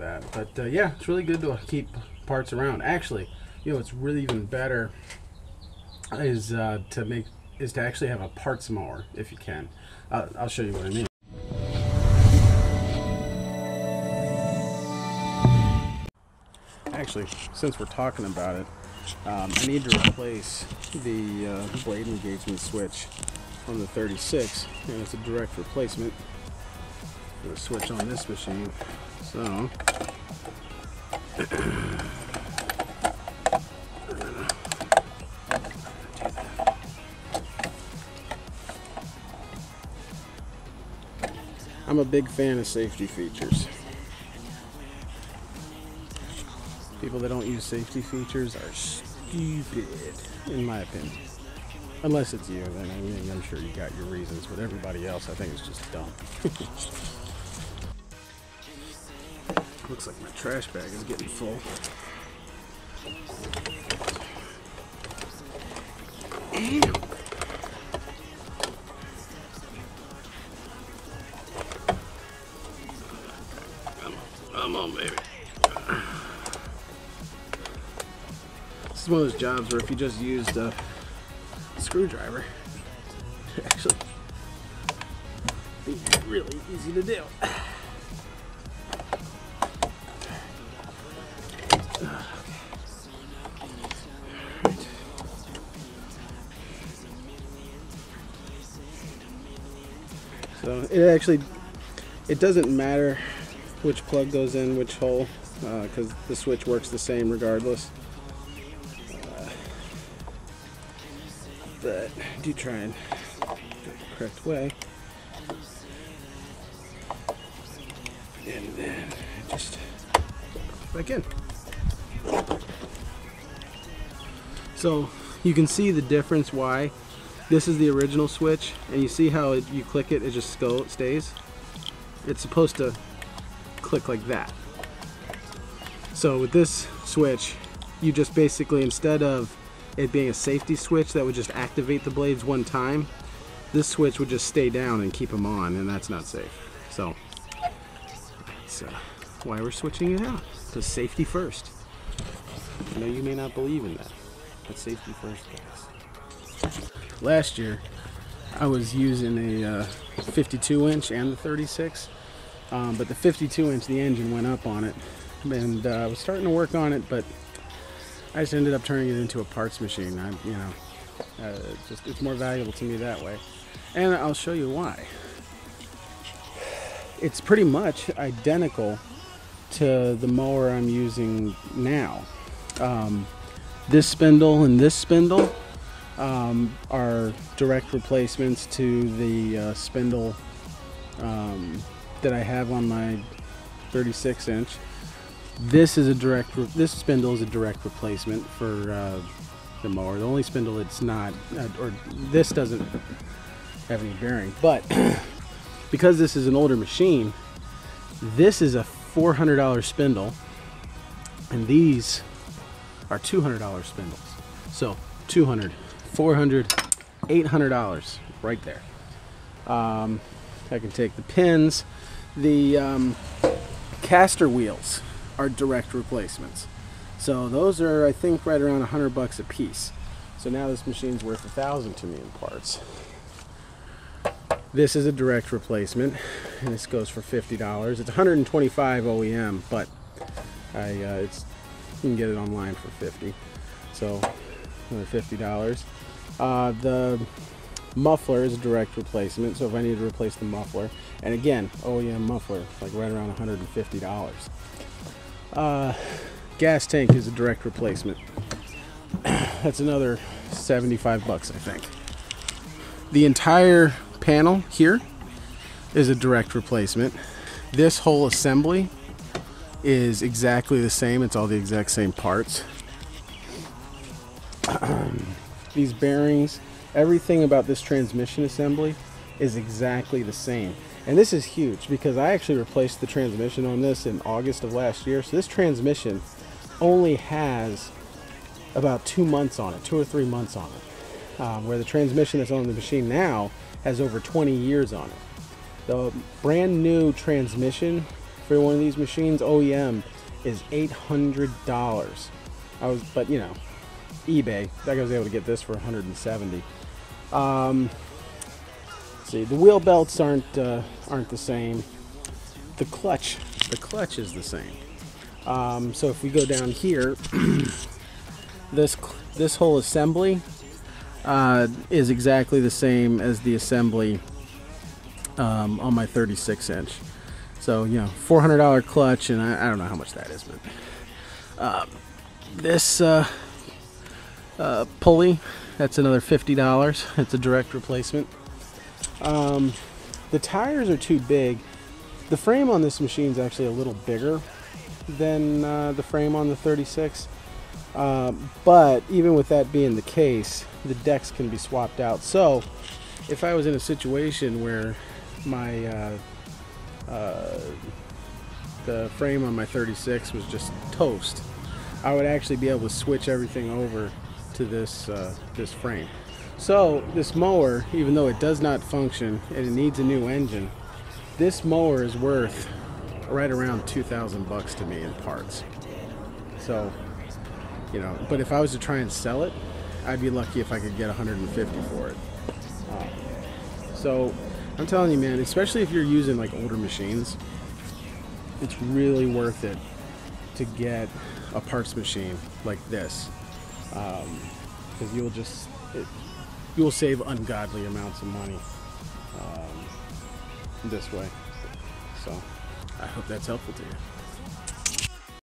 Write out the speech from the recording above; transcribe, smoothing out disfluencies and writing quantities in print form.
that. But yeah, it's really good to keep parts around. Actually, you know, what's really even better is to actually have a parts mower if you can. I'll show you what I mean. Actually, since we're talking about it, I need to replace the blade engagement switch on the 36, and it's a direct replacement for the switch on this machine. So I'm a big fan of safety features. People that don't use safety features are stupid, in my opinion. Unless it's you, then I mean, I'm sure you got your reasons, but everybody else I think is just dumb. Looks like my trash bag is getting full. Come on, baby. This is one of those jobs where if you just used a screwdriver, it actually be really easy to do. So it doesn't matter which plug goes in which hole, because the switch works the same regardless. But do try and do it the correct way. And then just back in. So you can see the difference why this is the original switch, and you see how you click it, it just stays. It's supposed to click like that. So with this switch, you just basically, instead of it being a safety switch that would just activate the blades one time, this switch would just stay down and keep them on, and that's not safe. So that's why we're switching it out, because safety first. I know you may not believe in that, but safety first, guys. Last year I was using a 52 inch and the 36, but the 52 inch, the engine went up on it, and I was starting to work on it, but I just ended up turning it into a parts machine. It's more valuable to me that way, and I'll show you why. It's pretty much identical to the mower I'm using now. This spindle and this spindle are direct replacements to the spindle that I have on my 36 inch. This spindle is a direct replacement for the mower. The only spindle it's not, or this doesn't have any bearing, but because this is an older machine, this is a $400 spindle, and these are $200 spindles. So $200, $400, $800 right there. I can take the pins. The caster wheels are direct replacements. So those are, I think, right around $100 a piece. So now this machine's worth $1,000 to me in parts. This is a direct replacement, and this goes for $50. It's $125 OEM, but you can get it online for $50. So another $50. The muffler is a direct replacement, so if I need to replace the muffler, and again, OEM muffler, like right around $150. Gas tank is a direct replacement. That's another $75, I think. The entire panel here is a direct replacement. This whole assembly is exactly the same. It's all the exact same parts. These bearings, everything about this transmission assembly is exactly the same. And this is huge because I actually replaced the transmission on this in August of last year. So this transmission only has about 2 months on it, 2 or 3 months on it. Where the transmission that's on the machine now has over 20 years on it. The brand new transmission for for one of these machines, OEM, is $800. But you know, eBay, I was able to get this for 170. Let's see, the wheel belts aren't the same. The clutch is the same. So if we go down here, this whole assembly is exactly the same as the assembly on my 36-inch. So, you know, $400 clutch, and I don't know how much that is, but this pulley, that's another $50. It's a direct replacement. The tires are too big. The frame on this machine is actually a little bigger than the frame on the 36. But even with that being the case, the decks can be swapped out. So if I was in a situation where my the frame on my 36 was just toast, I would actually be able to switch everything over to this this frame. So this mower, even though it does not function and it needs a new engine, this mower is worth right around 2,000 bucks to me in parts. So, you know, but if I was to try and sell it, I'd be lucky if I could get 150 for it. So I'm telling you, man, especially if you're using like older machines, it's really worth it to get a parts machine like this, because you'll save ungodly amounts of money this way. So I hope that's helpful to you.